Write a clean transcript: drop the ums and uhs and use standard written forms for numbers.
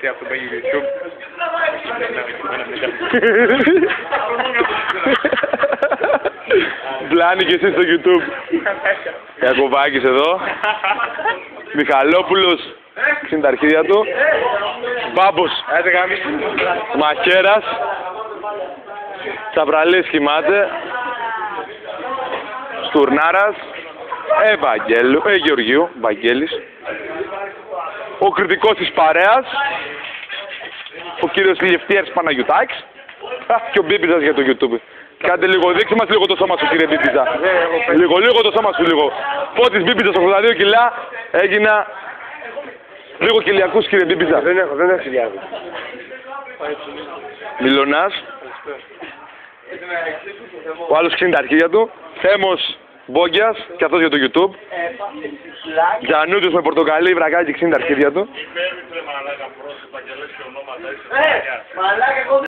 Τι αυτό πάει YouTube. Πλάνη και εσύ στο YouTube. Ιακωβάκης εδώ. Μιχαλόπουλος. Ξύνει τα αρχίδια του. Μπάμπος. Μαχαίρας. Τσαπραλής κοιμάται. Στουρνάρας. Γεωργίου. Βαγγέλης. Ο κριτικός της παρέας. Ο κύριος Λιευτέρης Παναγιωτάκης. Και ο Μπίμπιζας για το YouTube. Κάντε λίγο, δείξε μας λίγο το σώμα σου κύριε Μπίμπιζα. Λίγο το σώμα σου λίγο. Πότης Μπίμπιζας 82 κιλά. Έγινα λίγο κιλιακούς κύριε Μπίμπιζα. Δεν έχω χιλιάδες. Μιλωνάς. Ο άλλος ξύνει τα αρχίδια του. Θέμος Μπόγκιας και αυτός για το YouTube. Τζανούτιος με πορτοκαλί, βρακάκι ξύνει τα αρχίδια του.